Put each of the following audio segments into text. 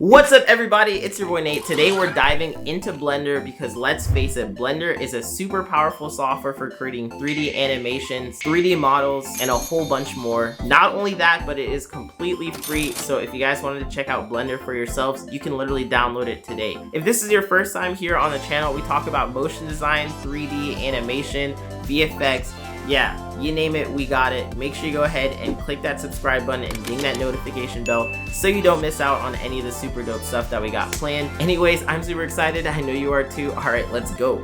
What's up everybody, it's your boy Nate. Today we're diving into Blender because let's face it, Blender is a super powerful software for creating 3D animations, 3D models, and a whole bunch more. Not only that, but it is completely free, so if you guys wanted to check out Blender for yourselves, you can literally download it today. If this is your first time here on the channel, we talk about motion design, 3D animation, VFX, yeah, you name it, we got it. Make sure you go ahead and click that subscribe button and ding that notification bell so you don't miss out on any of the super dope stuff that we got planned. Anyways, I'm super excited. I know you are too. All right, let's go.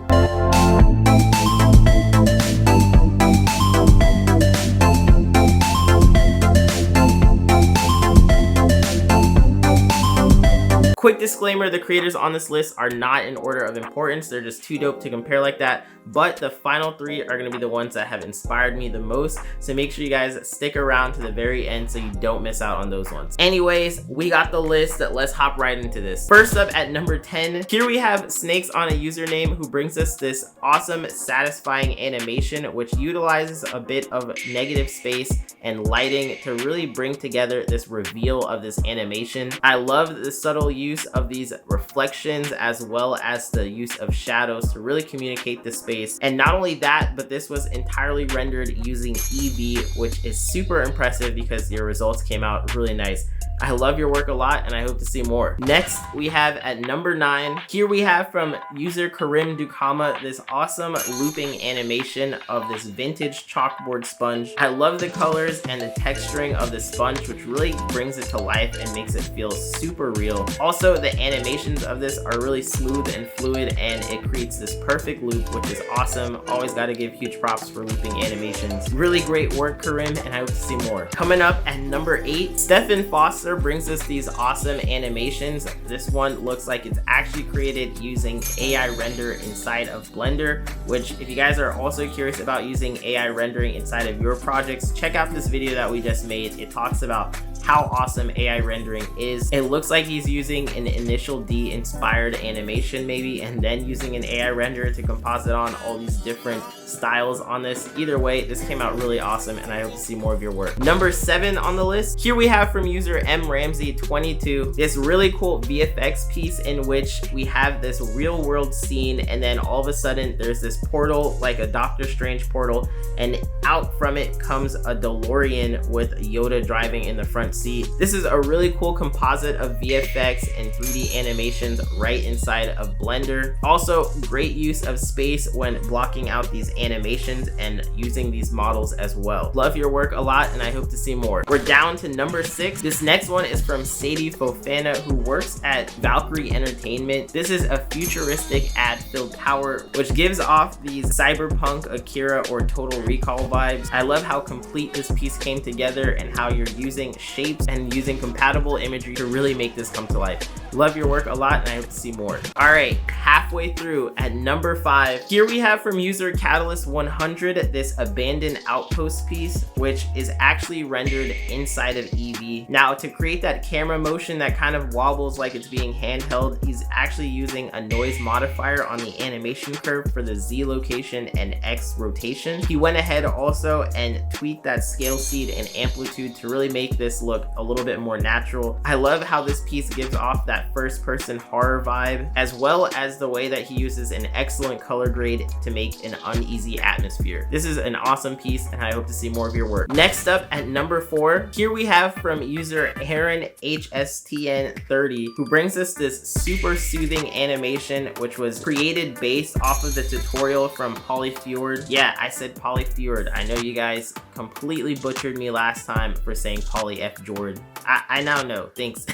Quick disclaimer, the creators on this list are not in order of importance. They're just too dope to compare like that. But the final three are going to be the ones that have inspired me the most. So make sure you guys stick around to the very end so you don't miss out on those ones. Anyways, we got the list. Let's hop right into this. First up at number 10, here we have snakesonausername, who brings us this awesome, satisfying animation, which utilizes a bit of negative space and lighting to really bring together this reveal of this animation. I love the subtle use of these reflections as well as the use of shadows to really communicate the space. And not only that, but this was entirely rendered using eevee, which is super impressive because your results came out really nice. I love your work a lot and I hope to see more. Next, we have at number 9, here we have from user karimdoukkana this awesome looping animation of this vintage chalkboard sponge. I love the colors and the texturing of the sponge, which really brings it to life and makes it feel super real. Also, the animations of this are really smooth and fluid and it creates this perfect loop, which is awesome. Always got to give huge props for looping animations. Really great work, Karim, and I hope to see more. Coming up at number 8, Sady Fofana brings us these awesome animations. This one looks like it's actually created using AI render inside of Blender, which if you guys are also curious about using AI rendering inside of your projects, check out this video that we just made. It talks about how awesome AI rendering is. It looks like he's using an initial D inspired animation maybe, and then using an AI renderer to composite on all these different styles on this. Either way, this came out really awesome and I hope to see more of your work. Number 7 on the list, here we have from user mramsey22 this really cool VFX piece in which we have this real world scene and then all of a sudden there's this portal, like a Doctor Strange portal, and out from it comes a DeLorean with Yoda driving in the front seat. This is a really cool composite of VFX and 3D animations right inside of Blender. Also, great use of space when blocking out these animations and using these models as well. Love your work a lot and I hope to see more. We're down to number 6. This next one is from Sady Fofana, who works at Valkyrie Entertainment. This is a futuristic ad-filled tower which gives off these cyberpunk, Akira, or Total Recall vibes. I love how complete this piece came together and how you're using shapes and using compatible imagery to really make this come to life. Love your work a lot and I hope to see more. All right, halfway through at number 5, here we have from user Catalyst100 this abandoned outpost piece, which is actually rendered inside of eevee. Now, to create that camera motion that kind of wobbles like it's being handheld, he's actually using a noise modifier on the animation curve for the Z location and X rotation. He went ahead also and tweaked that scale seed and amplitude to really make this look a little bit more natural. I love how this piece gives off that first person horror vibe, as well as the way that he uses an excellent color grade to make an uneasy atmosphere. This is an awesome piece and I hope to see more of your work. Next up at number 4, here we have from user Aaron HSTN30, who brings us this super soothing animation which was created based off of the tutorial from PHOTOREALISTIC. Yeah, I said PHOTOREALISTIC. I know you guys completely butchered me last time for saying Poly F Jordan. I now know, thanks.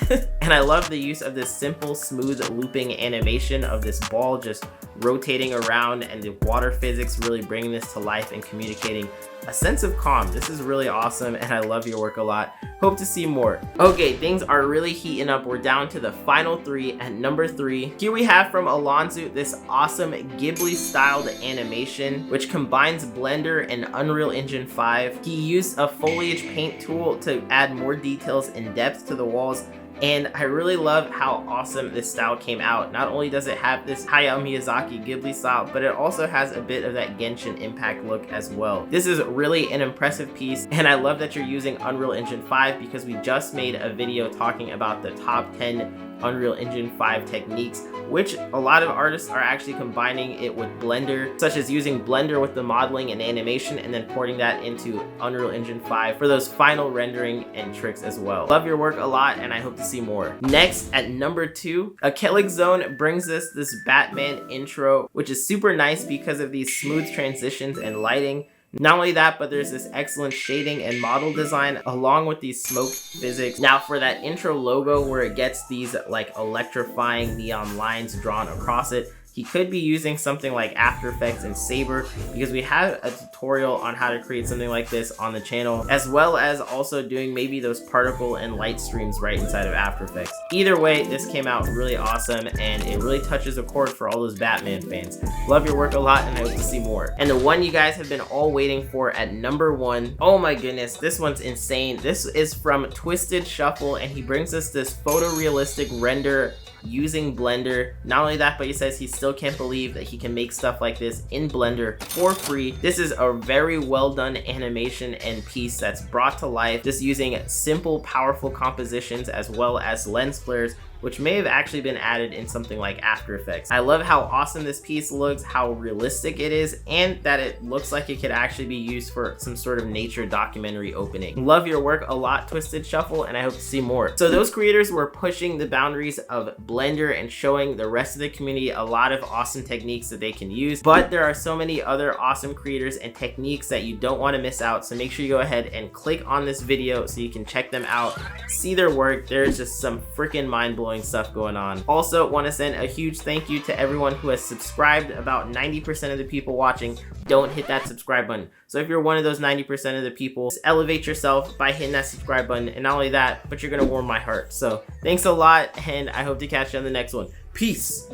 And I love the use of this simple, smooth looping animation of this ball just rotating around and the water physics really bringing this to life and communicating a sense of calm. This is really awesome and I love your work a lot. Hope to see more. Okay, things are really heating up. We're down to the final 3 at number 3. Here we have from Alonzu this awesome GHIBLI styled animation which combines Blender and Unreal Engine 5. He used a foliage paint tool to add more details and depth to the walls, and I really love how awesome this style came out. Not only does it have this Hayao Miyazaki Ghibli style, but it also has a bit of that Genshin Impact look as well. This is really an impressive piece, and I love that you're using Unreal Engine 5 because we just made a video talking about the top 10 Unreal Engine 5 techniques, which a lot of artists are actually combining it with Blender, such as using Blender with the modeling and animation and then porting that into Unreal Engine 5 for those final rendering and tricks as well. Love your work a lot and I hope to see more. Next, at number 2, Akelexone brings us this Batman intro, which is super nice because of these smooth transitions and lighting. Not only that, but there's this excellent shading and model design along with these smoke physics. Now for that intro logo where it gets these like electrifying neon lines drawn across it, he could be using something like After Effects and Saber, because we have a tutorial on how to create something like this on the channel, as well as also doing maybe those particle and light streams right inside of After Effects. Either way, this came out really awesome and it really touches a chord for all those Batman fans. Love your work a lot and I hope to see more. And the one you guys have been all waiting for at number 1, oh my goodness, this one's insane. This is from tristedshuffle and he brings us this photorealistic render using Blender. Not only that, but he says he still can't believe that he can make stuff like this in Blender for free. This is a very well done animation and piece that's brought to life just using simple, powerful compositions as well as lens flares, which may have actually been added in something like After Effects. I love how awesome this piece looks, how realistic it is, and that it looks like it could actually be used for some sort of nature documentary opening. Love your work a lot, tristedshuffle, and I hope to see more. So those creators were pushing the boundaries of Blender and showing the rest of the community a lot of awesome techniques that they can use, but there are so many other awesome creators and techniques that you don't want to miss out, so make sure you go ahead and click on this video so you can check them out, see their work. There's just some freaking mind-blowing stuff going on. Also want to send a huge thank you to everyone who has subscribed. About 90% of the people watching don't hit that subscribe button. So if you're one of those 90% of the people, just elevate yourself by hitting that subscribe button, and not only that, but you're gonna warm my heart. So thanks a lot and I hope to catch you on the next one. Peace.